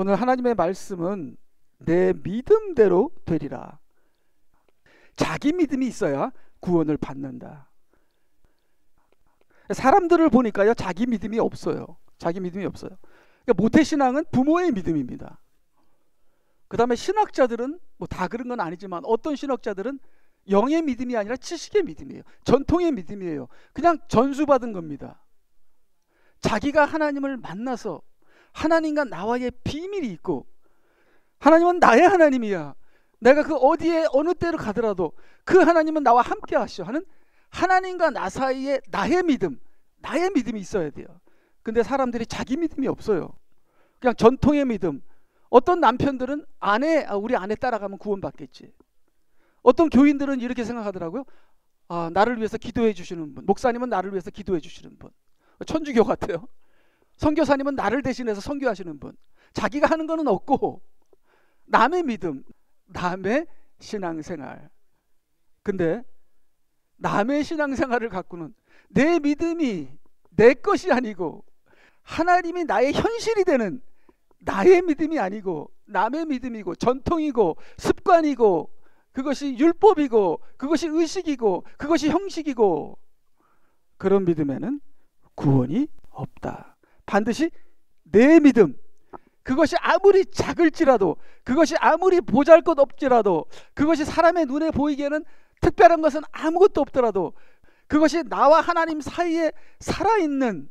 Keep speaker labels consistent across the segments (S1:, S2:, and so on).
S1: 오늘 하나님의 말씀은 내 믿음대로 되리라. 자기 믿음이 있어야 구원을 받는다. 사람들을 보니까요, 자기 믿음이 없어요. 자기 믿음이 없어요. 그러니까 모태신앙은 부모의 믿음입니다. 그 다음에 신학자들은 뭐 다 그런 건 아니지만 어떤 신학자들은 영의 믿음이 아니라 지식의 믿음이에요. 전통의 믿음이에요. 그냥 전수받은 겁니다. 자기가 하나님을 만나서 하나님과 나와의 비밀이 있고, 하나님은 나의 하나님이야, 내가 그 어디에 어느 때를 가더라도 그 하나님은 나와 함께 하시오 하는 하나님과 나 사이에 나의 믿음이 있어야 돼요. 근데 사람들이 자기 믿음이 없어요. 그냥 전통의 믿음. 어떤 남편들은 우리 아내 따라가면 구원받겠지. 어떤 교인들은 이렇게 생각하더라고요. 나를 위해서 기도해 주시는 분, 목사님은 나를 위해서 기도해 주시는 분, 천주교 같아요. 선교사님은 나를 대신해서 선교하시는 분. 자기가 하는 거는 없고 남의 믿음, 남의 신앙생활. 근데 남의 신앙생활을 갖고는 내 믿음이 내 것이 아니고 하나님이 나의 현실이 되는 나의 믿음이 아니고 남의 믿음이고 전통이고 습관이고 그것이 율법이고 그것이 의식이고 그것이 형식이고, 그런 믿음에는 구원이 없다. 반드시 내 믿음, 그것이 아무리 작을지라도, 그것이 아무리 보잘것없지라도, 그것이 사람의 눈에 보이기에는 특별한 것은 아무것도 없더라도, 그것이 나와 하나님 사이에 살아있는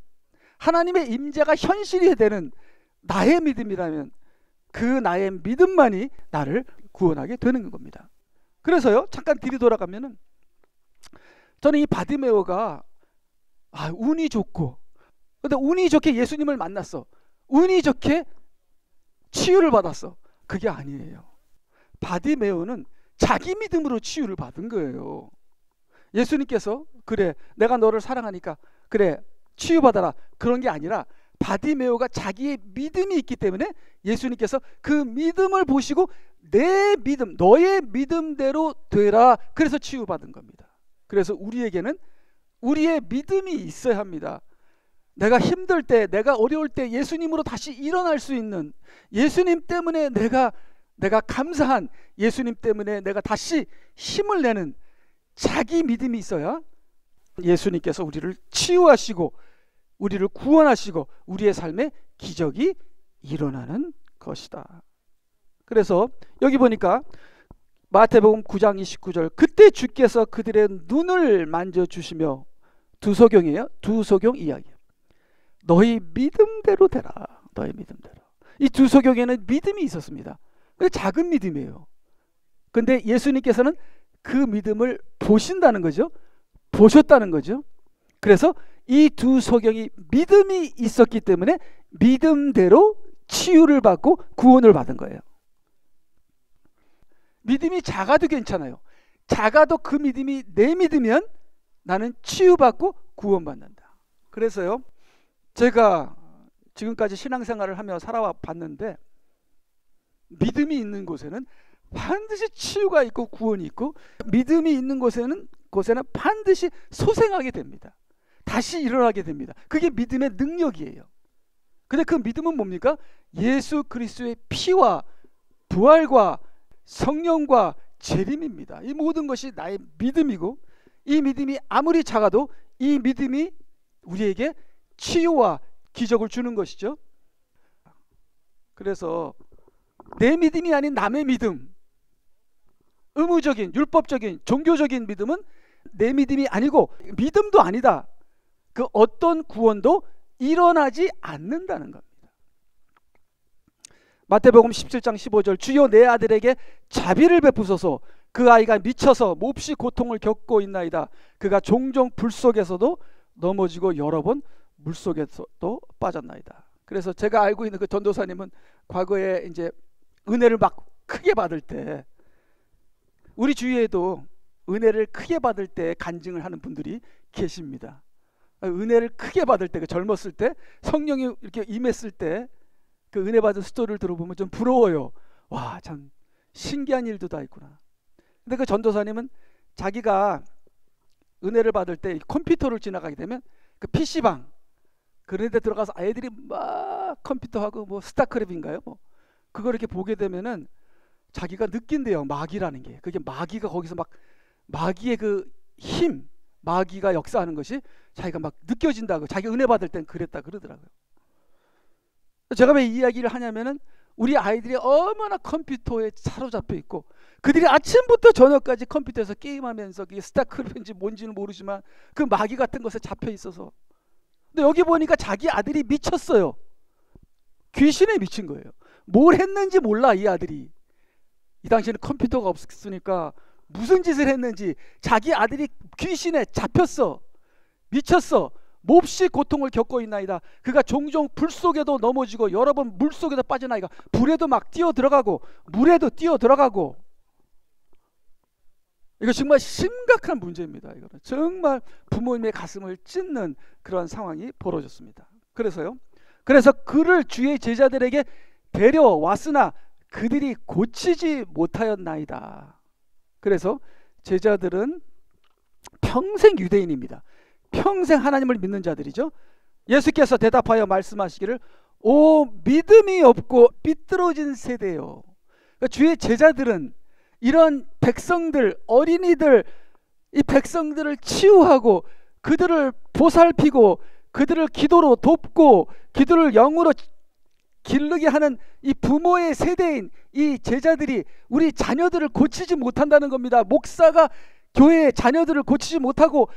S1: 하나님의 임재가 현실이 되는 나의 믿음이라면 그 나의 믿음만이 나를 구원하게 되는 겁니다. 그래서요, 잠깐 뒤로 돌아가면은 저는 이 바디메오가 운이 좋고, 근데 운이 좋게 예수님을 만났어, 운이 좋게 치유를 받았어, 그게 아니에요. 바디메오는 자기 믿음으로 치유를 받은 거예요. 예수님께서 그래 내가 너를 사랑하니까 그래 치유받아라, 그런 게 아니라 바디메오가 자기의 믿음이 있기 때문에 예수님께서 그 믿음을 보시고 내 믿음, 너의 믿음대로 되라, 그래서 치유받은 겁니다. 그래서 우리에게는 우리의 믿음이 있어야 합니다. 내가 힘들 때, 내가 어려울 때 예수님으로 다시 일어날 수 있는, 예수님 때문에 내가 감사한, 예수님 때문에 내가 다시 힘을 내는 자기 믿음이 있어야 예수님께서 우리를 치유하시고 우리를 구원하시고 우리의 삶에 기적이 일어나는 것이다. 그래서 여기 보니까 마태복음 9장 29절, 그때 주께서 그들의 눈을 만져주시며, 두 소경이에요. 두 소경 이야기. 너희 믿음대로 되라. 너희 믿음대로. 이 두 소경에는 믿음이 있었습니다. 작은 믿음이에요. 근데 예수님께서는 그 믿음을 보신다는 거죠. 보셨다는 거죠. 그래서 이 두 소경이 믿음이 있었기 때문에 믿음대로 치유를 받고 구원을 받은 거예요. 믿음이 작아도 괜찮아요. 작아도 그 믿음이 내 믿으면 나는 치유받고 구원받는다. 그래서요, 제가 지금까지 신앙생활을 하며 살아와 봤는데, 믿음이 있는 곳에는 반드시 치유가 있고 구원이 있고, 믿음이 있는 곳에는 반드시 소생하게 됩니다. 다시 일어나게 됩니다. 그게 믿음의 능력이에요. 근데 그 믿음은 뭡니까? 예수 그리스도의 피와 부활과 성령과 재림입니다. 이 모든 것이 나의 믿음이고, 이 믿음이 아무리 작아도 이 믿음이 우리에게 치유와 기적을 주는 것이죠. 그래서 내 믿음이 아닌 남의 믿음, 의무적인 율법적인 종교적인 믿음은 내 믿음이 아니고 믿음도 아니다. 그 어떤 구원도 일어나지 않는다는 겁니다. 마태복음 17장 15절, 주여 내 아들에게 자비를 베푸소서, 그 아이가 미쳐서 몹시 고통을 겪고 있나이다. 그가 종종 불 속에서도 넘어지고 여러 번 물속에서도 빠졌나이다. 그래서 제가 알고 있는 그 전도사님은 과거에 이제 은혜를 막 크게 받을 때, 우리 주위에도 은혜를 크게 받을 때 간증을 하는 분들이 계십니다. 은혜를 크게 받을 때, 그 젊었을 때 성령이 이렇게 임했을 때 그 은혜 받은 스토리를 들어보면 좀 부러워요. 와, 참 신기한 일도 다 있구나. 근데 그 전도사님은 자기가 은혜를 받을 때 컴퓨터를 지나가게 되면 그 PC방 그런 데 들어가서 아이들이 막 컴퓨터하고 뭐 스타크래프트인가요? 뭐 그걸 이렇게 보게 되면은 자기가 느낀대요. 마귀라는 게. 그게 마귀가 거기서 막 마귀의 그 힘, 마귀가 역사하는 것이 자기가 막 느껴진다고. 자기가 은혜 받을 땐 그랬다 그러더라고요. 제가 왜 이 이야기를 하냐면은 우리 아이들이 얼마나 컴퓨터에 사로잡혀 있고 그들이 아침부터 저녁까지 컴퓨터에서 게임하면서 그게 스타크래프트인지 뭔지는 모르지만 그 마귀 같은 것에 잡혀 있어서. 근데 여기 보니까 자기 아들이 미쳤어요. 귀신에 미친 거예요. 뭘 했는지 몰라 이 아들이. 이 당시에는 컴퓨터가 없으니까 무슨 짓을 했는지 자기 아들이 귀신에 잡혔어. 미쳤어. 몹시 고통을 겪고 있나이다. 그가 종종 불 속에도 넘어지고 여러 번 물 속에도 빠져나이가 불에도 막 뛰어 들어가고 물에도 뛰어 들어가고. 이거 정말 심각한 문제입니다. 이거는 정말 부모님의 가슴을 찢는 그런 상황이 벌어졌습니다. 그래서 그를 주의 제자들에게 데려왔으나 그들이 고치지 못하였나이다. 그래서 제자들은 평생 유대인입니다. 평생 하나님을 믿는 자들이죠. 예수께서 대답하여 말씀하시기를 오 믿음이 없고 삐뚤어진 세대요. 그러니까 주의 제자들은 이런 백성들, 어린이들, 이 백성들을 치유하고 그들을 보살피고 그들을 기도로 돕고 그들을 영으로 기르게 하는 이 부모의 세대인 이 제자들이 우리 자녀들을 고치지 못한다는 겁니다. 목사가 교회의 자녀들을 고치지 못하고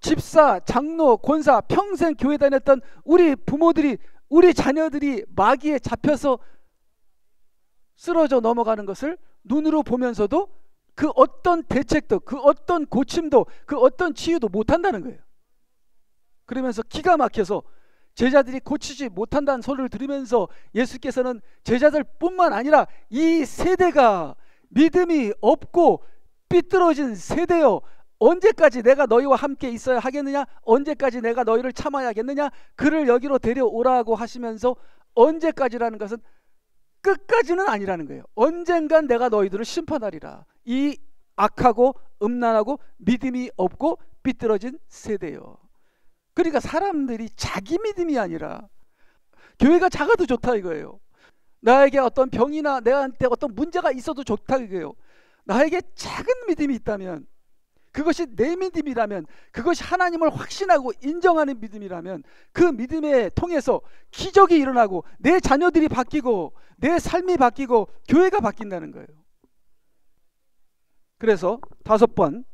S1: 집사, 장로, 권사 평생 교회 다녔던 우리 부모들이 우리 자녀들이 마귀에 잡혀서 쓰러져 넘어가는 것을 눈으로 보면서도 그 어떤 대책도 그 어떤 고침도 그 어떤 치유도 못한다는 거예요. 그러면서 기가 막혀서 제자들이 고치지 못한다는 소리를 들으면서 예수께서는 제자들뿐만 아니라 이 세대가 믿음이 없고 삐뚤어진 세대요. 언제까지 내가 너희와 함께 있어야 하겠느냐? 언제까지 내가 너희를 참아야겠느냐? 그를 여기로 데려오라고 하시면서 언제까지라는 것은 끝까지는 아니라는 거예요. 언젠간 내가 너희들을 심판하리라. 이 악하고 음란하고 믿음이 없고 삐뚤어진 세대요. 그러니까 사람들이 자기 믿음이 아니라 교회가 작아도 좋다 이거예요. 나에게 어떤 병이나 내한테 어떤 문제가 있어도 좋다 이거예요. 나에게 작은 믿음이 있다면 그것이 내 믿음이라면 그것이 하나님을 확신하고 인정하는 믿음이라면 그 믿음에 통해서 기적이 일어나고 내 자녀들이 바뀌고 내 삶이 바뀌고 교회가 바뀐다는 거예요. 그래서 5번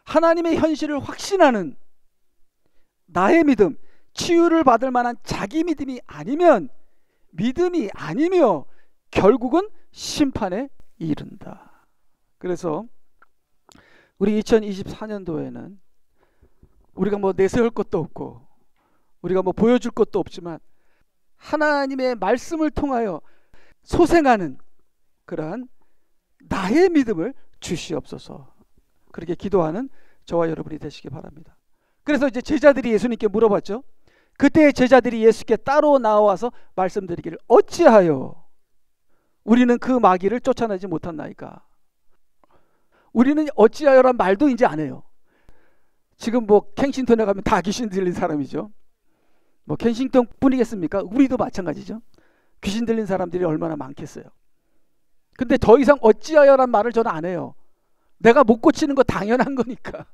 S1: 하나님의 현실을 확신하는 나의 믿음, 치유를 받을 만한 자기 믿음이 아니면 믿음이 아니며 결국은 심판에 이른다. 그래서 우리 2024년도에는 우리가 뭐 내세울 것도 없고 우리가 뭐 보여줄 것도 없지만 하나님의 말씀을 통하여 소생하는 그러한 나의 믿음을 주시옵소서. 그렇게 기도하는 저와 여러분이 되시기 바랍니다. 그래서 이제 제자들이 예수님께 물어봤죠. 그때 제자들이 예수께 따로 나와서 말씀드리기를 어찌하여 우리는 그 마귀를 쫓아내지 못한나이까. 우리는 어찌하여란 말도 이제 안 해요. 지금 뭐 켄싱턴에 가면 다 귀신 들린 사람이죠. 뭐 켄싱턴 뿐이겠습니까? 우리도 마찬가지죠. 귀신 들린 사람들이 얼마나 많겠어요. 근데 더 이상 어찌하여란 말을 저는 안 해요. 내가 못 고치는 거 당연한 거니까.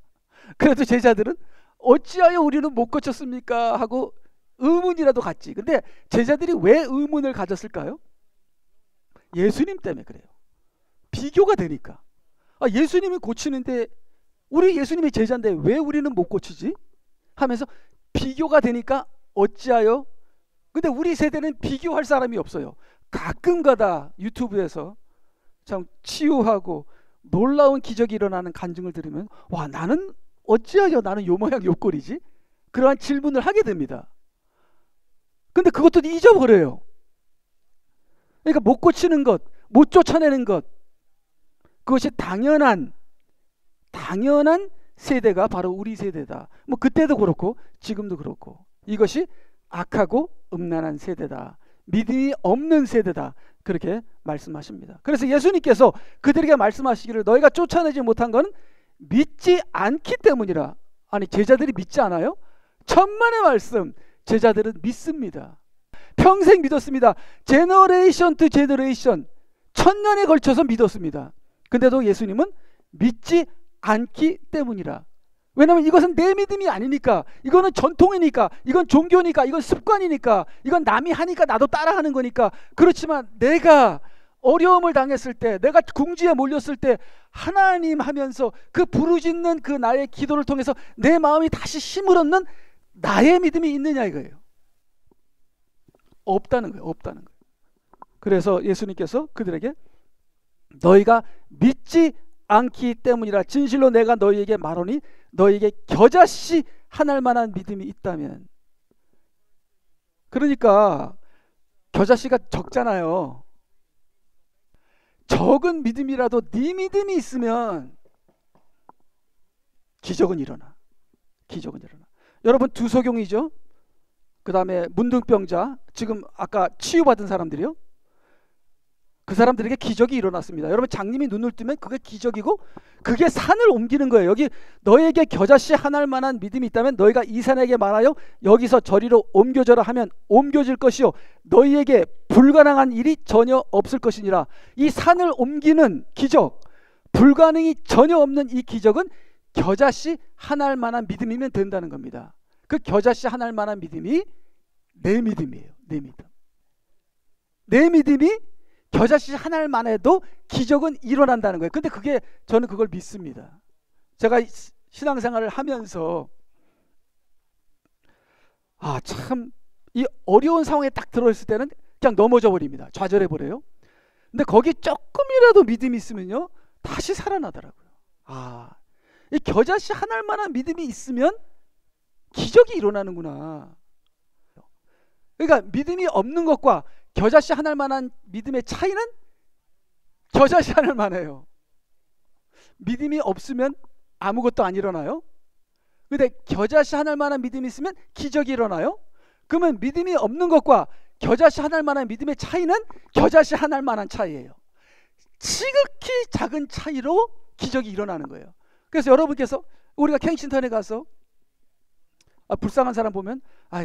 S1: 그래도 제자들은 어찌하여 우리는 못 고쳤습니까? 하고 의문이라도 갖지. 근데 제자들이 왜 의문을 가졌을까요? 예수님 때문에 그래요. 비교가 되니까. 예수님이 고치는데 우리 예수님이 제자인데 왜 우리는 못 고치지? 하면서 비교가 되니까 어찌하여. 근데 우리 세대는 비교할 사람이 없어요. 가끔가다 유튜브에서 참 치유하고 놀라운 기적이 일어나는 간증을 들으면 와 나는 어찌하여 나는 요 모양 요 꼴이지? 그러한 질문을 하게 됩니다. 근데 그것도 잊어버려요. 그러니까 못 고치는 것, 못 쫓아내는 것, 그것이 당연한 세대가 바로 우리 세대다. 뭐 그때도 그렇고 지금도 그렇고 이것이 악하고 음란한 세대다. 믿음이 없는 세대다. 그렇게 말씀하십니다. 그래서 예수님께서 그들에게 말씀하시기를 너희가 쫓아내지 못한 것은 믿지 않기 때문이라. 아니 제자들이 믿지 않아요? 천만의 말씀 제자들은 믿습니다. 평생 믿었습니다. 제너레이션 투 제너레이션, 1000년에 걸쳐서 믿었습니다. 근데도 예수님은 믿지 않기 때문이라. 왜냐하면 이것은 내 믿음이 아니니까, 이거는 전통이니까, 이건 종교니까, 이건 습관이니까, 이건 남이 하니까 나도 따라하는 거니까. 그렇지만 내가 어려움을 당했을 때, 내가 궁지에 몰렸을 때 하나님 하면서 그 부르짖는 그 나의 기도를 통해서 내 마음이 다시 힘을 얻는 나의 믿음이 있느냐 이거예요. 없다는 거예요. 없다는 거예요. 그래서 예수님께서 그들에게 너희가 믿지 않기 때문이라. 진실로 내가 너희에게 말하노니 너희에게 겨자씨 하나일 만한 믿음이 있다면. 그러니까 겨자씨가 적잖아요. 적은 믿음이라도 네 믿음이 있으면 기적은 일어나. 기적은 일어나. 여러분, 두소경이죠. 그 다음에 문둥병자, 지금 아까 치유받은 사람들이요, 그 사람들에게 기적이 일어났습니다. 여러분, 장님이 눈을 뜨면 그게 기적이고 그게 산을 옮기는 거예요. 여기 너에게 겨자씨 하나일 만한 믿음이 있다면 너희가 이 산에게 말하여 여기서 저리로 옮겨져라 하면 옮겨질 것이요 너희에게 불가능한 일이 전혀 없을 것이니라. 이 산을 옮기는 기적, 불가능이 전혀 없는 이 기적은 겨자씨 하나일 만한 믿음이면 된다는 겁니다. 그 겨자씨 하나일 만한 믿음이 내 믿음이에요. 내 믿음. 내 믿음이 겨자씨 하나만 해도 기적은 일어난다는 거예요. 근데 그게, 저는 그걸 믿습니다. 제가 신앙생활을 하면서 참 이 어려운 상황에 딱 들어있을 때는 그냥 넘어져 버립니다. 좌절해 버려요. 근데 거기 조금이라도 믿음이 있으면요 다시 살아나더라고요. 이 겨자씨 하나일 만한 믿음이 있으면 기적이 일어나는구나. 그러니까 믿음이 없는 것과 겨자씨 하나일 만한 믿음의 차이는 겨자씨 하나일 만해요. 믿음이 없으면 아무것도 안 일어나요. 근데 겨자씨 하나일 만한 믿음이 있으면 기적이 일어나요. 그러면 믿음이 없는 것과 겨자씨 하나일 만한 믿음의 차이는 겨자씨 하나일 만한 차이예요. 지극히 작은 차이로 기적이 일어나는 거예요. 그래서 여러분께서 우리가 켄싱턴에 가서 불쌍한 사람 보면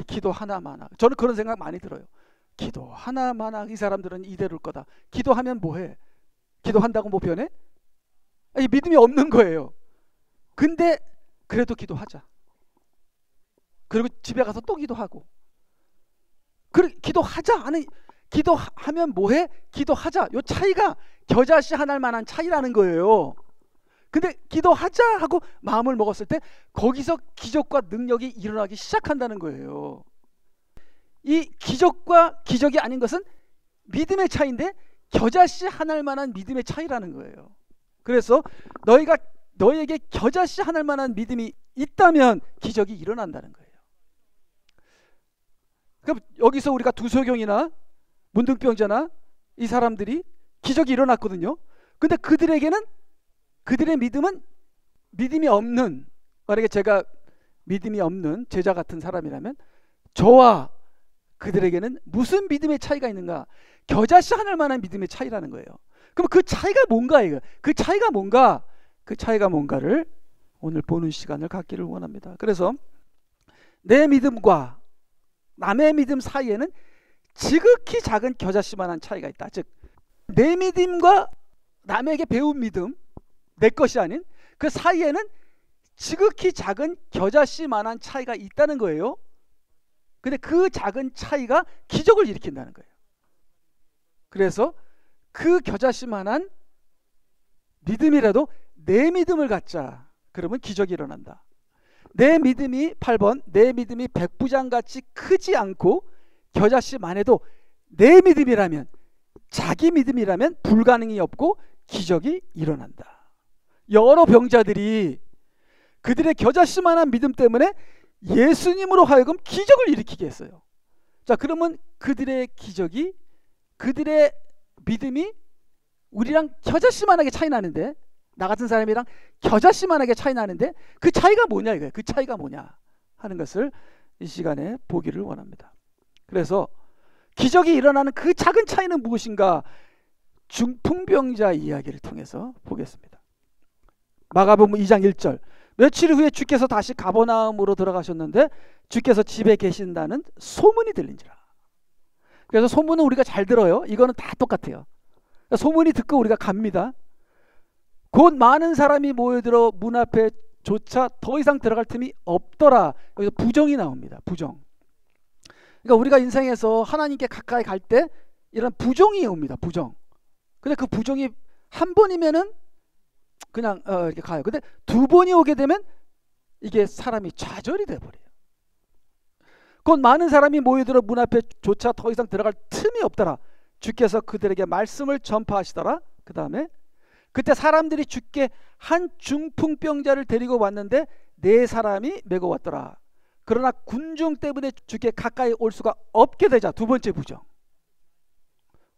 S1: 기도 하나만 하고, 저는 그런 생각 많이 들어요. 기도 하나만 하고 이 사람들은 이대로일 거다. 기도하면 뭐해? 기도한다고 뭐 변해? 믿음이 없는 거예요. 근데 그래도 기도하자. 그리고 집에 가서 또 기도하고. 기도하자. 아니, 기도하면 뭐해? 기도하자. 요 차이가 겨자씨 하나일 만한 차이라는 거예요. 근데 기도하자 하고 마음을 먹었을 때 거기서 기적과 능력이 일어나기 시작한다는 거예요. 이 기적과 기적이 아닌 것은 믿음의 차이인데 겨자씨 하나일 만한 믿음의 차이라는 거예요. 그래서 너에게 겨자씨 하나일 만한 믿음이 있다면 기적이 일어난다는 거예요. 그럼 여기서 우리가 두소경이나 문둥병자나 이 사람들이 기적이 일어났거든요. 근데 그들의 믿음은 믿음이 없는, 만약에 제가 믿음이 없는 제자 같은 사람이라면 저와 그들에게는 무슨 믿음의 차이가 있는가? 겨자씨 하나일 만한 믿음의 차이라는 거예요. 그럼 그 차이가 뭔가, 이거 그 차이가 뭔가를 오늘 보는 시간을 갖기를 원합니다. 그래서 내 믿음과 남의 믿음 사이에는 지극히 작은 겨자씨만한 차이가 있다. 즉 내 믿음과 남에게 배운 믿음, 내 것이 아닌 그 사이에는 지극히 작은 겨자씨만한 차이가 있다는 거예요. 근데 그 작은 차이가 기적을 일으킨다는 거예요. 그래서 그 겨자씨만한 믿음이라도 내 믿음을 갖자. 그러면 기적이 일어난다. 내 믿음이 8번, 내 믿음이 백부장같이 크지 않고 겨자씨만 해도 내 믿음이라면, 자기 믿음이라면 불가능이 없고 기적이 일어난다. 여러 병자들이 그들의 겨자씨만한 믿음 때문에 예수님으로 하여금 기적을 일으키게 했어요. 자, 그러면 그들의 기적이, 그들의 믿음이 우리랑 겨자씨만하게 차이 나는데, 나 같은 사람이랑 겨자씨만하게 차이 나는데 그 차이가 뭐냐 이거예요. 그 차이가 뭐냐 하는 것을 이 시간에 보기를 원합니다. 그래서 기적이 일어나는 그 작은 차이는 무엇인가? 중풍병자 이야기를 통해서 보겠습니다. 마가복음 2장 1절. 며칠 후에 주께서 다시 가버나움으로 들어가셨는데 주께서 집에 계신다는 소문이 들린지라. 그래서 소문은 우리가 잘 들어요. 이거는 다 똑같아요. 소문이 듣고 우리가 갑니다. 곧 많은 사람이 모여들어 문 앞에 조차 더 이상 들어갈 틈이 없더라. 여기서 부정이 나옵니다. 부정. 그러니까 우리가 인생에서 하나님께 가까이 갈 때 이런 부정이 옵니다. 부정. 근데 그 부정이 한 번이면은 그냥 이렇게 가요. 근데 두 번이 오게 되면 이게 사람이 좌절이 돼버려요. 곧 많은 사람이 모여들어 문 앞에 조차 더 이상 들어갈 틈이 없더라. 주께서 그들에게 말씀을 전파하시더라. 그 다음에 그때 사람들이 주께 한 중풍병자를 데리고 왔는데 네 사람이 메고 왔더라. 그러나 군중 때문에 주께 가까이 올 수가 없게 되자. 두 번째 부정.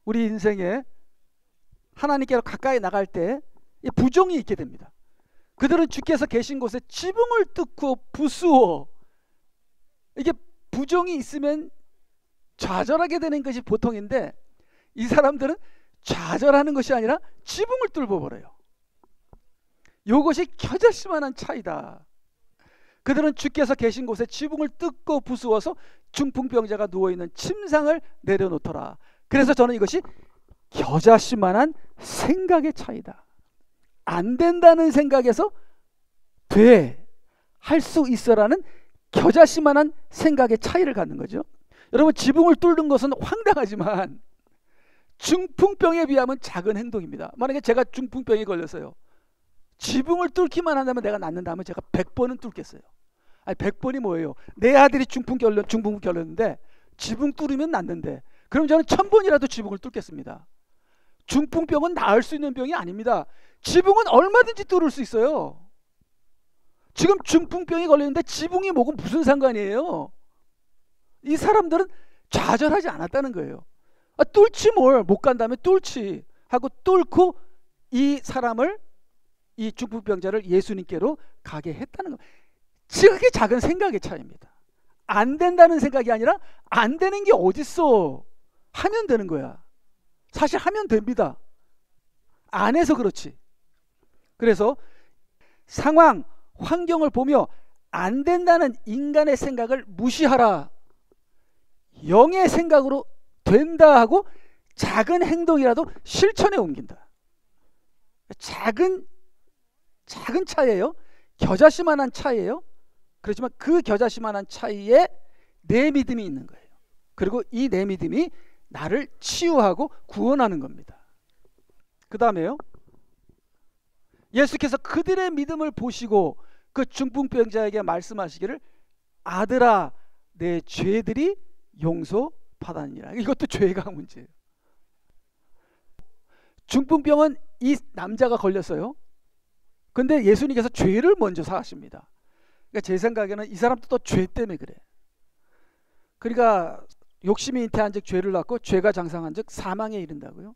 S1: 우리 인생에 하나님께로 가까이 나갈 때 이 부정이 있게 됩니다. 그들은 주께서 계신 곳에 지붕을 뚫고 부수어. 이게 부정이 있으면 좌절하게 되는 것이 보통인데 이 사람들은 좌절하는 것이 아니라 지붕을 뚫어버려요. 이것이 겨자씨만한 차이다. 그들은 주께서 계신 곳에 지붕을 뜯고 부수어서 중풍병자가 누워있는 침상을 내려놓더라. 그래서 저는 이것이 겨자씨만한 생각의 차이다. 안 된다는 생각에서 돼, 할 수 있어라는 겨자씨만한 생각의 차이를 갖는 거죠. 여러분, 지붕을 뚫는 것은 황당하지만 중풍병에 비하면 작은 행동입니다. 만약에 제가 중풍병에 걸렸어요. 지붕을 뚫기만 한다면 내가 낫는다면 제가 100번은 뚫겠어요. 아니 100번이 뭐예요? 내 아들이 중풍 걸렸는데 지붕 뚫으면 낫는데 그럼 저는 1000번이라도 지붕을 뚫겠습니다. 중풍병은 나을 수 있는 병이 아닙니다. 지붕은 얼마든지 뚫을 수 있어요. 지금 중풍병이 걸렸는데 지붕이 뭐고 무슨 상관이에요? 이 사람들은 좌절하지 않았다는 거예요. 뚫지 뭘, 못 간다면 뚫지 하고 뚫고 이 사람을, 이 중풍병자를 예수님께로 가게 했다는 겁니다. 그게 작은 생각의 차이입니다. 안 된다는 생각이 아니라 안 되는 게 어딨어. 하면 되는 거야. 사실 하면 됩니다. 안 해서 그렇지. 그래서 상황, 환경을 보며 안 된다는 인간의 생각을 무시하라. 영의 생각으로 된다 하고 작은 행동이라도 실천에 옮긴다. 작은 차이예요. 겨자씨만한 차이예요. 그렇지만 그 겨자씨만한 차이에 내 믿음이 있는 거예요. 그리고 이 내 믿음이 나를 치유하고 구원하는 겁니다. 그 다음에요, 예수께서 그들의 믿음을 보시고 그 중풍병자에게 말씀하시기를 아들아 내 죄들이 용서받았느니라. 이것도 죄가 문제예요. 중풍병은 이 남자가 걸렸어요. 근데 예수님께서 죄를 먼저 사하십니다. 그러니까 제 생각에는 이 사람도 또 죄 때문에 그래. 그러니까 욕심이 잉태한 즉 죄를 낳고 죄가 장성한 즉 사망에 이른다고요.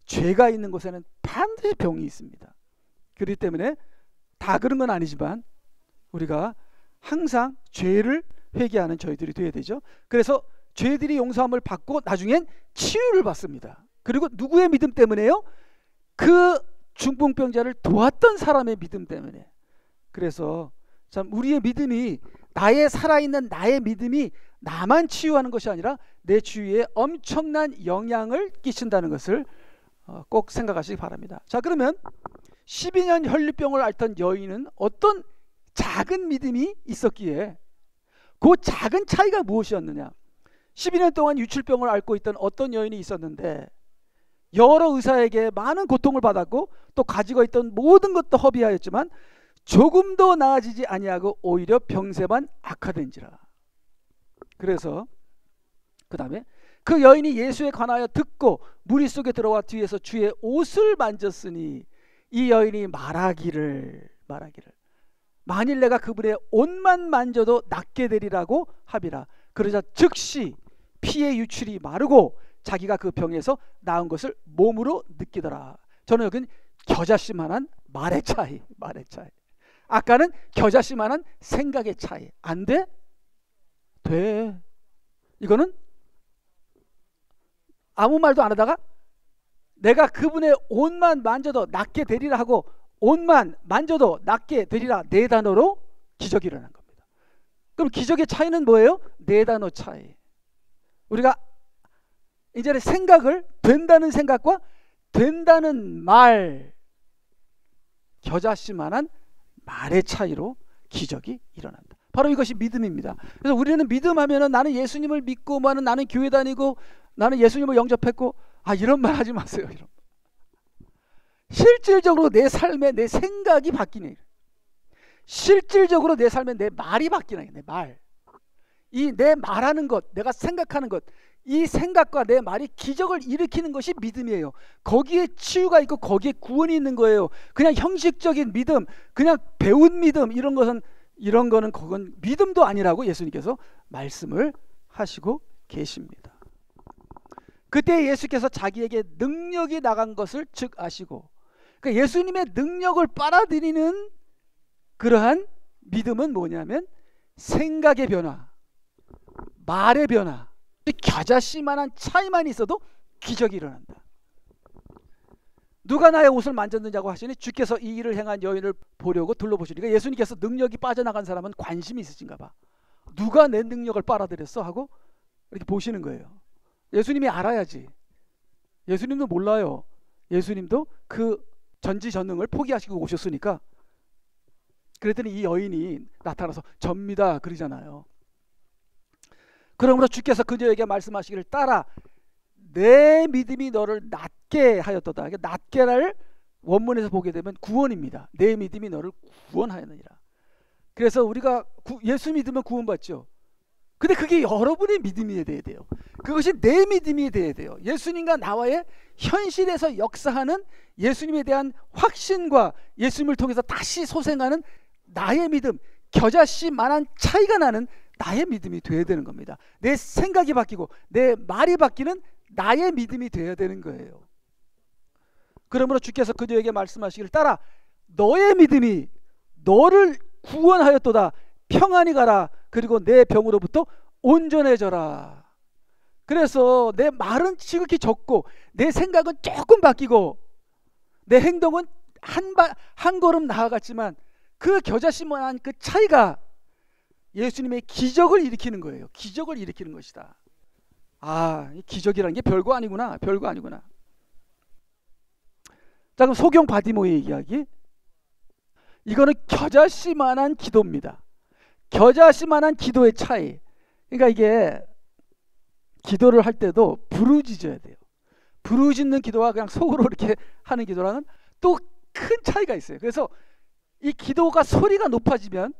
S1: 죄가 있는 곳에는 반드시 병이 있습니다. 그렇기 때문에 다 그런 건 아니지만 우리가 항상 죄를 회개하는 저희들이 돼야 되죠. 그래서 죄들이 용서함을 받고 나중엔 치유를 받습니다. 그리고 누구의 믿음 때문에요? 그 중풍병자를 도왔던 사람의 믿음 때문에. 그래서 참 우리의 믿음이, 나의 살아있는 나의 믿음이 나만 치유하는 것이 아니라 내 주위에 엄청난 영향을 끼친다는 것을 꼭 생각하시기 바랍니다. 자, 그러면 12년 혈류병을 앓던 여인은 어떤 작은 믿음이 있었기에 그 작은 차이가 무엇이었느냐? 12년 동안 유출병을 앓고 있던 어떤 여인이 있었는데 여러 의사에게 많은 고통을 받았고 또 가지고 있던 모든 것도 허비하였지만 조금도 나아지지 아니하고 오히려 병세만 악화된지라. 그래서 그 다음에 그 여인이 예수에 관하여 듣고 무리 속에 들어와 뒤에서 주의 옷을 만졌으니 이 여인이 말하기를 만일 내가 그분의 옷만 만져도 낫게 되리라고 하비라. 그러자 즉시 피의 유출이 마르고 자기가 그 병에서 나은 것을 몸으로 느끼더라. 저는 여긴 겨자씨만한 말의 차이. 아까는 겨자씨만한 생각의 차이. 안 돼? 돼. 이거는 아무 말도 안 하다가 내가 그분의 옷만 만져도 낫게 되리라 하고 옷만 만져도 낫게 되리라, 네 단어로 기적이 일어난 겁니다. 그럼 기적의 차이는 뭐예요? 네 단어 차이. 우리가 이제는 생각을 된다는 생각과 된다는 말, 겨자씨만한 말의 차이로 기적이 일어난다. 바로 이것이 믿음입니다. 그래서 우리는 믿음하면은 나는 예수님을 믿고 나는 교회 다니고 나는 예수님을 영접했고 이런 말 하지 마세요. 이런. 실질적으로 내 삶에 내 생각이 바뀌네. 실질적으로 내 삶에 내 말이 바뀌네. 내 말. 이 내 말하는 것, 내가 생각하는 것, 이 생각과 내 말이 기적을 일으키는 것이 믿음이에요. 거기에 치유가 있고 거기에 구원이 있는 거예요. 그냥 형식적인 믿음, 그냥 배운 믿음, 이런 거는 그건 믿음도 아니라고 예수님께서 말씀을 하시고 계십니다. 그때 예수께서 자기에게 능력이 나간 것을 즉 아시고, 그러니까 예수님의 능력을 빨아들이는 그러한 믿음은 뭐냐면 생각의 변화, 말의 변화, 겨자씨만한 차이만 있어도 기적이 일어난다. 누가 나의 옷을 만졌느냐고 하시니 주께서 이 일을 행한 여인을 보려고 둘러보시니까 예수님께서 능력이 빠져나간 사람은 관심이 있으신가 봐. 누가 내 능력을 빨아들였어? 하고 이렇게 보시는 거예요. 예수님이 알아야지. 예수님도 몰라요. 예수님도 그 전지전능을 포기하시고 오셨으니까. 그랬더니 이 여인이 나타나서 접니다 그러잖아요. 그러므로 주께서 그녀에게 말씀하시기를 따라 내 믿음이 너를 낫게 하였도다. 낫게를 원문에서 보게 되면 구원입니다. 내 믿음이 너를 구원하였느니라. 그래서 우리가 예수 믿으면 구원받죠. 근데 그게 여러분의 믿음이 돼야 돼요. 그것이 내 믿음이 돼야 돼요. 예수님과 나와의 현실에서 역사하는 예수님에 대한 확신과 예수님을 통해서 다시 소생하는 나의 믿음, 겨자씨만한 차이가 나는 나의 믿음이 돼야 되는 겁니다. 내 생각이 바뀌고 내 말이 바뀌는 나의 믿음이 돼야 되는 거예요. 그러므로 주께서 그녀에게 말씀하시기를 따라 너의 믿음이 너를 구원하였도다. 평안히 가라. 그리고 내 병으로부터 온전해져라. 그래서 내 말은 지극히 적고 내 생각은 조금 바뀌고 내 행동은 한 걸음 나아갔지만 그 겨자씨만한 그 차이가 예수님의 기적을 일으키는 거예요. 기적을 일으키는 것이다. 기적이라는 게 별거 아니구나. 별거 아니구나. 자, 그럼 소경 바디모의 이야기. 이거는 겨자씨만한 기도입니다. 겨자씨만한 기도의 차이. 그러니까 이게 기도를 할 때도 부르짖어야 돼요. 부르짖는 기도와 그냥 속으로 이렇게 하는 기도랑은 또 큰 차이가 있어요. 그래서 이 기도가 소리가 높아지면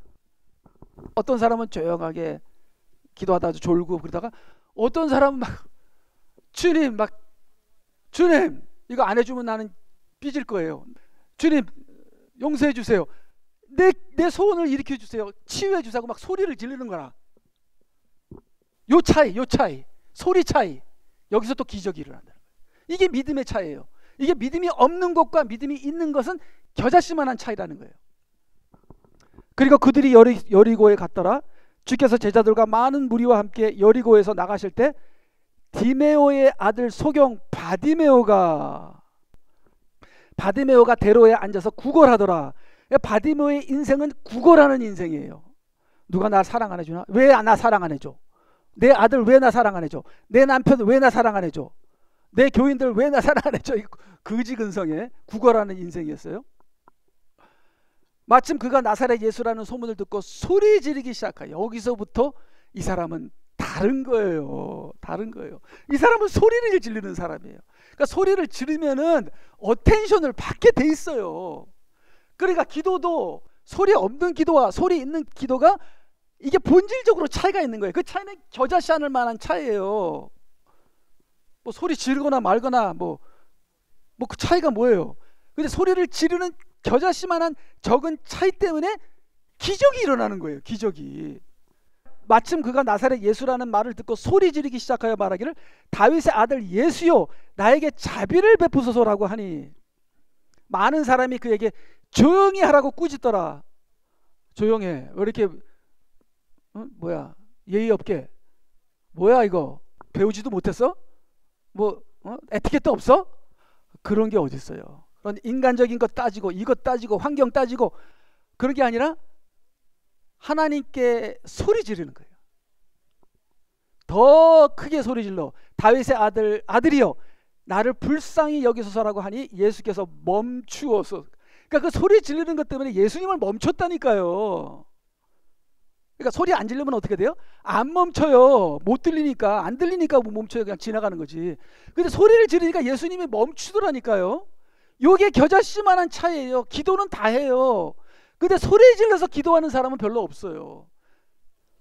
S1: 어떤 사람은 조용하게 기도하다 졸고 그러다가 어떤 사람은 주님 이거 안 해주면 나는 삐질 거예요. 주님 용서해 주세요. 내 소원을 일으켜 주세요. 치유해 주세요. 막 소리를 지르는 거라. 요 차이, 소리 차이. 여기서 또 기적이 일어난다. 이게 믿음의 차이예요. 이게 믿음이 없는 것과 믿음이 있는 것은 겨자씨만한 차이라는 거예요. 그리고 그들이 여리고에 갔더라. 주께서 제자들과 많은 무리와 함께 여리고에서 나가실 때 디메오의 아들 소경 바디메오가 대로에 앉아서 구걸하더라. 바디메오의 인생은 구걸하는 인생이에요. 누가 나 사랑 안 해주나? 왜 나 사랑 안 해줘? 내 아들 왜 나 사랑 안 해줘? 내 남편 왜 나 사랑 안 해줘? 내 교인들 왜 나 사랑 안 해줘? 거지근성에 구걸하는 인생이었어요. 마침 그가 나사렛 예수라는 소문을 듣고 소리 지르기 시작해요. 여기서부터 이 사람은 다른 거예요. 이 사람은 소리를 지르는 사람이에요. 그러니까 소리를 지르면은 어텐션을 받게 돼 있어요. 그러니까 기도도 소리 없는 기도와 소리 있는 기도가 이게 본질적으로 차이가 있는 거예요. 그 차이는 겨자씨 하늘 만한 차이예요. 뭐 소리 지르거나 말거나 그 차이가 뭐예요? 근데 소리를 지르는 겨자씨만한 적은 차이 때문에 기적이 일어나는 거예요. 기적이. 마침 그가 나사렛 예수라는 말을 듣고 소리 지르기 시작하여 말하기를 다윗의 아들 예수여 나에게 자비를 베푸소서라고 하니 많은 사람이 그에게 조용히 하라고 꾸짖더라. 조용해. 왜 이렇게 예의 없게. 뭐야 이거? 배우지도 못했어? 에티켓도 없어? 그런 게 어디 있어요. 그런 인간적인 것 따지고 이것 따지고 환경 따지고 그런 게 아니라 하나님께 소리 지르는 거예요. 더 크게 소리 질러 다윗의 아들이여 나를 불쌍히 여기소서라고 하니 예수께서 멈추어서, 그러니까 그 소리 지르는 것 때문에 예수님을 멈췄다니까요. 그러니까 소리 안 지르면 어떻게 돼요? 안 멈춰요. 못 들리니까, 안 들리니까 못 멈춰요. 그냥 지나가는 거지. 근데 소리를 지르니까 예수님이 멈추더라니까요. 요게 겨자씨만한 차이예요. 기도는 다 해요. 근데 소리 질러서 기도하는 사람은 별로 없어요.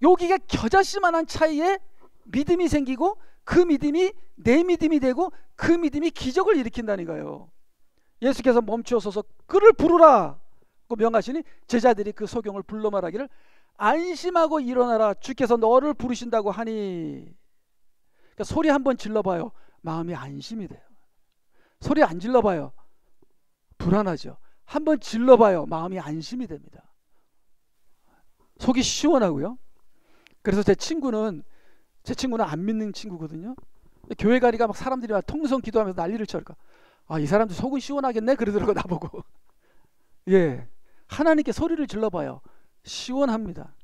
S1: 여기가 겨자씨만한 차이에 믿음이 생기고 그 믿음이 내 믿음이 되고 그 믿음이 기적을 일으킨다니까요. 예수께서 멈추어서서 그를 부르라 고 명하시니 제자들이 그 소경을 불러 말하기를 안심하고 일어나라 주께서 너를 부르신다고 하니. 그러니까 소리 한번 질러봐요. 마음이 안심이 돼요. 소리 안 질러봐요. 불안하죠. 한번 질러봐요. 마음이 안심이 됩니다. 속이 시원하고요. 그래서 제 친구는 안 믿는 친구거든요. 교회 가니까 막 사람들이 막 통성 기도하면서 난리를 쳐니까 이 사람도 속은 시원하겠네 그러더라고 나보고. 예, 하나님께 소리를 질러봐요. 시원합니다.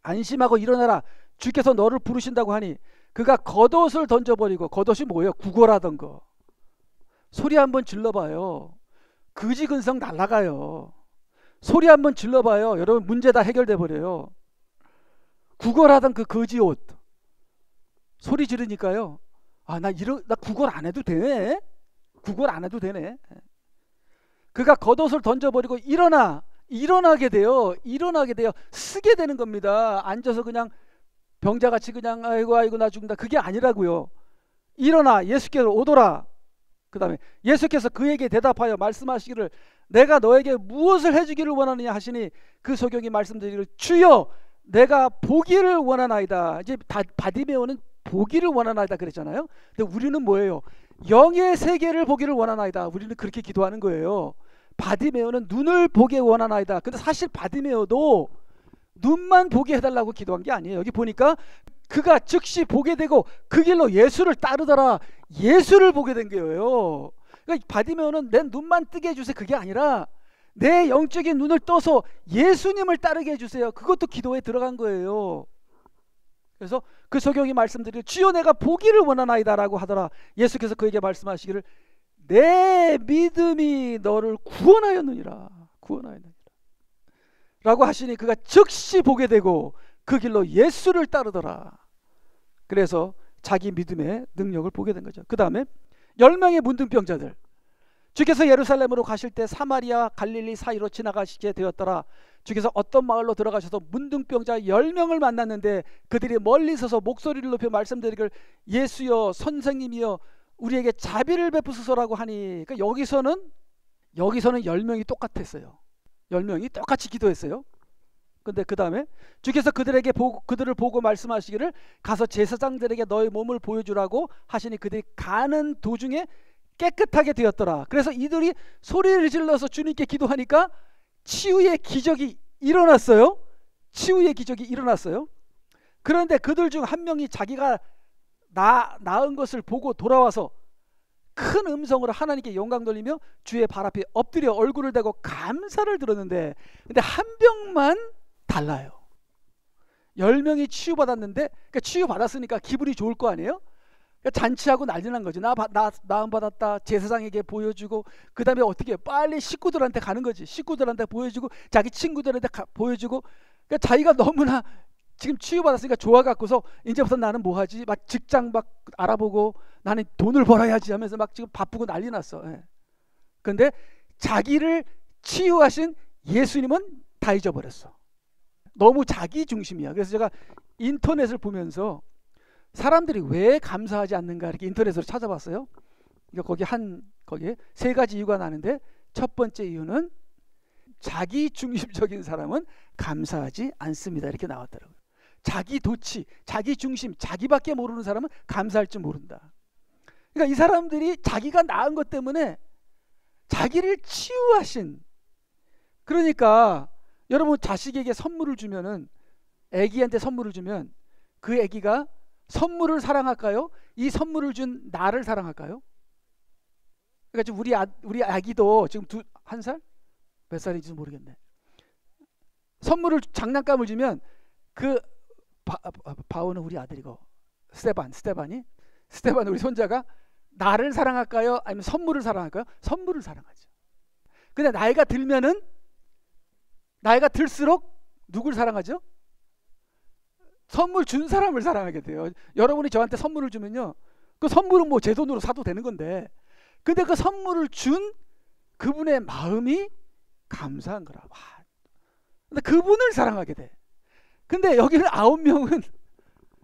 S1: 안심하고 일어나라 주께서 너를 부르신다고 하니 그가 겉옷을 던져버리고, 겉옷이 뭐예요? 구걸하던 거. 소리 한번 질러봐요. 거지근성 날아가요. 소리 한번 질러봐요. 여러분 문제 다 해결돼 버려요. 구걸하던 그 거지옷 소리 지르니까요. 나 구걸 안 해도 되네. 구걸 안 해도 되네. 그가 겉옷을 던져버리고 일어나게 돼요. 쓰게 되는 겁니다. 앉아서 그냥 병자같이 그냥 아이고 나 죽는다 그게 아니라고요. 일어나 예수께로 오더라. 그 다음에 예수께서 그에게 대답하여 말씀하시기를 내가 너에게 무엇을 해주기를 원하느냐 하시니 그 소경이 말씀드리기를 주여 내가 보기를 원하나이다. 이제 바디메오는 보기를 원하나이다 그랬잖아요. 근데 우리는 뭐예요? 영의 세계를 보기를 원하나이다. 우리는 그렇게 기도하는 거예요. 바디메오는 눈을 보게 원하나이다. 근데 사실 바디메오도 눈만 보게 해달라고 기도한 게 아니에요. 여기 보니까 그가 즉시 보게 되고 그 길로 예수를 따르더라. 예수를 보게 된 거예요. 그러니까 바디메오는 내 눈만 뜨게 해주세요 그게 아니라 내 영적인 눈을 떠서 예수님을 따르게 해주세요. 그것도 기도에 들어간 거예요. 그래서 그 소경이 말씀드리기를 주여 내가 보기를 원하나이다 라고 하더라. 예수께서 그에게 말씀하시기를 내 믿음이 너를 구원하였느니라 라고 하시니 그가 즉시 보게 되고 그 길로 예수를 따르더라. 그래서 자기 믿음의 능력을 보게 된 거죠. 그 다음에 10명의 문둥병자들, 주께서 예루살렘으로 가실 때 사마리아 갈릴리 사이로 지나가시게 되었더라. 주께서 어떤 마을로 들어가셔서 문둥병자 10명을 만났는데 그들이 멀리 서서 목소리를 높여 말씀드리기를 예수여 선생님이여 우리에게 자비를 베푸소서라고 하니. 그러니까 여기서는 10명이 똑같았어요. 10명이 똑같이 기도했어요. 근데 그 다음에 주께서 그들을 보고 말씀하시기를 가서 제사장들에게 너의 몸을 보여주라고 하시니 그들이 가는 도중에 깨끗하게 되었더라. 그래서 이들이 소리를 질러서 주님께 기도하니까 치유의 기적이 일어났어요. 그런데 그들 중 한 명이 자기가 나은 것을 보고 돌아와서 큰 음성으로 하나님께 영광 돌리며 주의 발 앞에 엎드려 얼굴을 대고 감사를 들었는데, 근데 한 명만 달라요. 10명이 치유받았는데, 그러니까 치유받았으니까 기분이 좋을 거 아니에요? 그러니까 잔치하고 난리 난 거지. 나 나음 받았다. 제사장에게 보여주고 그 다음에 어떻게 빨리 식구들한테 가는 거지. 식구들한테 보여주고 자기 친구들한테 보여주고. 그러니까 자기가 너무나 지금 치유받았으니까 좋아갖고서 이제부터 나는 뭐 하지? 막 직장 막 알아보고 나는 돈을 벌어야지 하면서 막 지금 바쁘고 난리 났어. 예. 근데 자기를 치유하신 예수님은 다 잊어버렸어. 너무 자기 중심이야. 그래서 제가 인터넷을 보면서 사람들이 왜 감사하지 않는가 이렇게 인터넷으로 찾아봤어요. 그러니까 거기에 세 가지 이유가 나는데, 첫 번째 이유는 자기 중심적인 사람은 감사하지 않습니다 이렇게 나왔더라고요. 자기 도치, 자기 중심, 자기밖에 모르는 사람은 감사할 줄 모른다. 그러니까 이 사람들이 자기가 낳은 것 때문에 자기를 치유하신. 그러니까 여러분 자식에게 선물을 주면은, 애기한테 선물을 주면 그 애기가 선물을 사랑할까요? 이 선물을 준 나를 사랑할까요? 그러니까 지금 우리 아기도 지금 1살? 몇 살인지 모르겠네. 장난감을 주면 그 바오는 우리 아들이고 스테반 우리 손자가 나를 사랑할까요? 아니면 선물을 사랑할까요? 선물을 사랑하죠. 근데 나이가 들수록 누굴 사랑하죠? 선물 준 사람을 사랑하게 돼요. 여러분이 저한테 선물을 주면요, 그 선물은 뭐 제 돈으로 사도 되는 건데, 근데 그 선물을 준 그분의 마음이 감사한 거라. 와. 근데 그분을 사랑하게 돼. 근데 여기는 9명은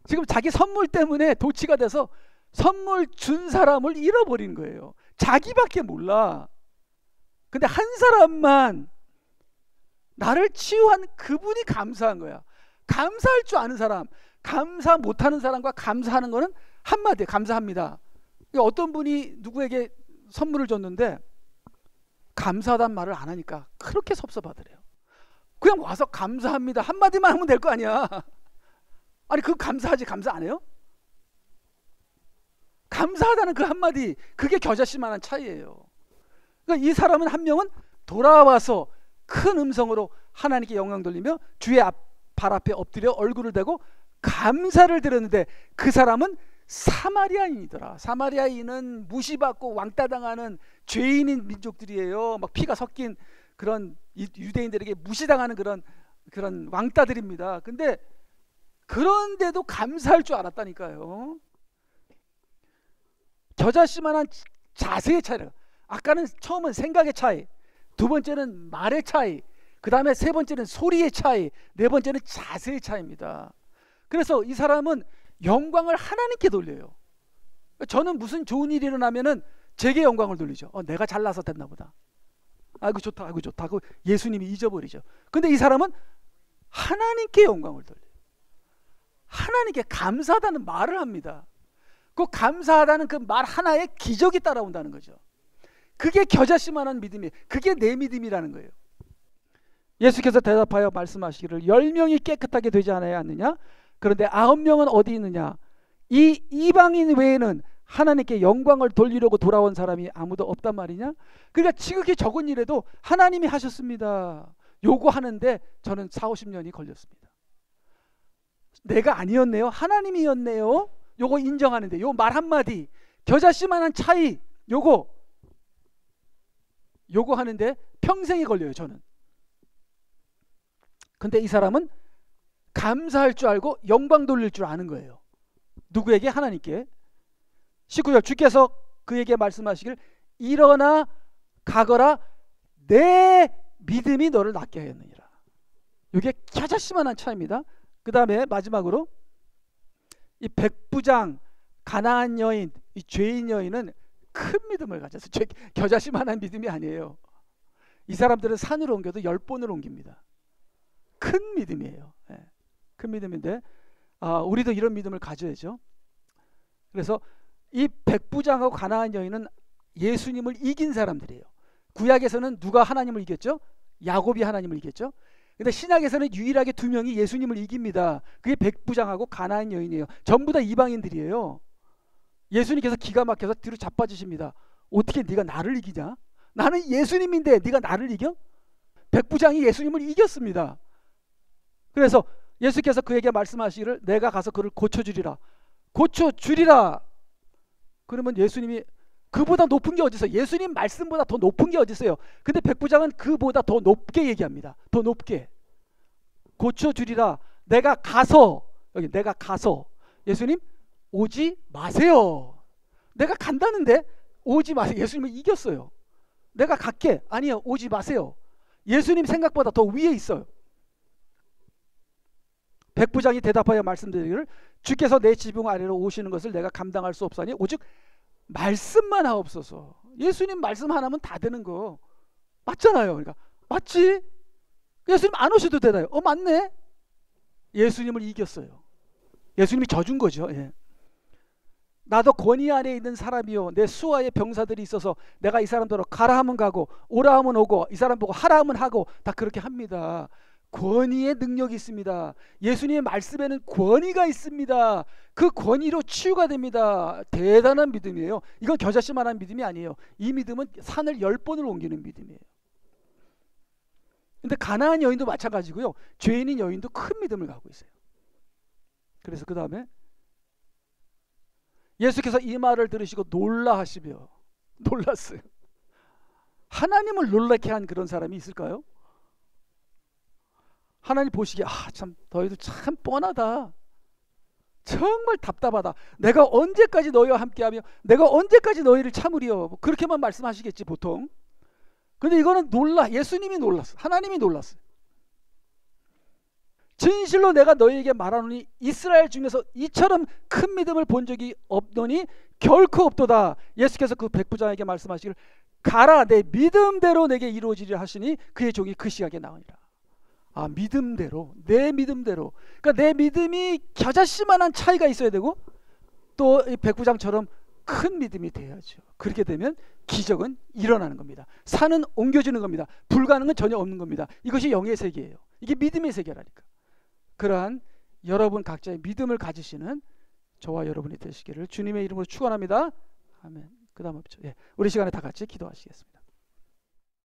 S1: 지금 자기 선물 때문에 도취가 돼서 선물 준 사람을 잃어버린 거예요. 자기밖에 몰라. 근데 한 사람만, 나를 치유한 그분이 감사한 거야. 감사할 줄 아는 사람, 감사 못하는 사람과 감사하는 거는 한마디, 감사합니다. 어떤 분이 누구에게 선물을 줬는데 감사하다는 말을 안 하니까 그렇게 섭섭하더래요. 그냥 와서 감사합니다 한마디만 하면 될 거 아니야. 아니, 그 감사하지 감사 안 해요? 감사하다는 그 한마디, 그게 겨자씨만한 차이예요. 그러니까 이 사람은, 한 명은 돌아와서 큰 음성으로 하나님께 영광 돌리며 주의 발 앞에 엎드려 얼굴을 대고 감사를 드렸는데, 그 사람은 사마리아인이더라. 사마리아인은 무시받고 왕따당하는 죄인인 민족들이에요. 막 피가 섞인 그런 유대인들에게 무시당하는 그런 왕따들입니다. 근데 그런데도 감사할 줄 알았다니까요. 겨자씨만한 자세의 차이라. 아까는 처음은 생각의 차이, 두 번째는 말의 차이, 그 다음에 세 번째는 소리의 차이, 네 번째는 자세의 차이입니다. 그래서 이 사람은 영광을 하나님께 돌려요. 저는 무슨 좋은 일이 일어나면은 제게 영광을 돌리죠. 내가 잘나서 됐나 보다. 아이고 좋다, 아이고 좋다 하고 예수님이 잊어버리죠. 근데 이 사람은 하나님께 영광을 돌려요. 하나님께 감사하다는 말을 합니다. 그 감사하다는 그 말 하나에 기적이 따라온다는 거죠. 그게 겨자씨만한 믿음이에요. 그게 내 믿음이라는 거예요. 예수께서 대답하여 말씀하시기를 10명이 깨끗하게 되지 않았느냐? 그런데 9명은 어디 있느냐? 이 이방인 외에는 하나님께 영광을 돌리려고 돌아온 사람이 아무도 없단 말이냐? 그러니까 지극히 적은 일에도 하나님이 하셨습니다. 요구하는데 저는 40-50년이 걸렸습니다. 내가 아니었네요, 하나님이었네요. 요거 인정하는데, 요 말 한마디, 겨자씨만한 차이, 요거 하는데 평생이 걸려요, 저는. 근데 이 사람은 감사할 줄 알고 영광 돌릴 줄 아는 거예요. 누구에게? 하나님께. 19절, 주께서 그에게 말씀하시길 일어나 가거라, 내 믿음이 너를 낫게 하였느니라. 이게 겨자씨만한 차이입니다. 그 다음에 마지막으로 이 백부장, 가나안 여인, 이 죄인 여인은 큰 믿음을 가졌어요. 겨자씨만한 믿음이 아니에요. 이 사람들은 산으로 옮겨도 10번을 옮깁니다. 큰 믿음이에요. 네. 큰 믿음인데 우리도 이런 믿음을 가져야죠. 그래서 이 백부장하고 가나안 여인은 예수님을 이긴 사람들이에요. 구약에서는 누가 하나님을 이겼죠? 야곱이 하나님을 이겼죠. 근데 신약에서는 유일하게 2명이 예수님을 이깁니다. 그게 백부장하고 가나안 여인이에요. 전부 다 이방인들이에요. 예수님께서 기가 막혀서 뒤로 자빠지십니다. 어떻게 네가 나를 이기냐? 나는 예수님인데 네가 나를 이겨? 백부장이 예수님을 이겼습니다. 그래서 예수께서 그에게 말씀하시기를 내가 가서 그를 고쳐주리라. 고쳐주리라. 그러면 예수님이, 그보다 높은 게 어디 있어요? 예수님 말씀보다 더 높은 게 어디 있어요? 근데 백부장은 그보다 더 높게 얘기합니다. 더 높게. 고쳐주리라. 내가 가서, 여기 내가 가서, 예수님 오지 마세요. 내가 간다는데 오지 마세요. 예수님은 이겼어요. 내가 갈게. 아니요, 오지 마세요. 예수님 생각보다 더 위에 있어요. 백부장이 대답하여 말씀드리기를 주께서 내 지붕 아래로 오시는 것을 내가 감당할 수 없사니 오직 말씀만 하옵소서. 예수님 말씀 하나면 다 되는 거 맞잖아요. 그러니까 맞지? 예수님 안 오셔도 되나요? 맞네. 예수님을 이겼어요. 예수님이 져준 거죠. 예. 나도 권위 안에 있는 사람이요, 내 수하에 병사들이 있어서 내가 이 사람들로 가라 하면 가고 오라 하면 오고 이 사람 보고 하라 하면 하고 다 그렇게 합니다. 권위의 능력이 있습니다. 예수님의 말씀에는 권위가 있습니다. 그 권위로 치유가 됩니다. 대단한 믿음이에요. 이건 겨자씨만한 믿음이 아니에요. 이 믿음은 산을 10번을 옮기는 믿음이에요. 근데 가나안 여인도 마찬가지고요, 죄인인 여인도 큰 믿음을 갖고 있어요. 그래서 그 다음에 예수께서 이 말을 들으시고 놀라하시며, 놀랐어요. 하나님을 놀라게 한 그런 사람이 있을까요? 하나님 보시기에 참 너희들 참 뻔하다. 정말 답답하다. 내가 언제까지 너희와 함께하며 내가 언제까지 너희를 참으리요. 뭐 그렇게만 말씀하시겠지 보통. 근데 이거는 예수님이 놀랐어. 하나님이 놀랐어요. 진실로 내가 너희에게 말하노니 이스라엘 중에서 이처럼 큰 믿음을 본 적이 없더니 결코 없도다. 예수께서 그 백부장에게 말씀하시기를 가라, 내 믿음대로 내게 이루어지리라 하시니 그의 종이 그 시각에 나으니라. 믿음대로, 내 믿음대로. 그러니까 내 믿음이 겨자씨만한 차이가 있어야 되고 또 이 백부장처럼 큰 믿음이 돼야죠. 그렇게 되면 기적은 일어나는 겁니다. 산은 옮겨지는 겁니다. 불가능은 전혀 없는 겁니다. 이것이 영의 세계예요. 이게 믿음의 세계라니까. 그러한 여러분 각자의 믿음을 가지시는 저와 여러분이 되시기를 주님의 이름으로 축원합니다. 아멘. 그 다음 없죠. 우리 시간에 다 같이 기도하시겠습니다.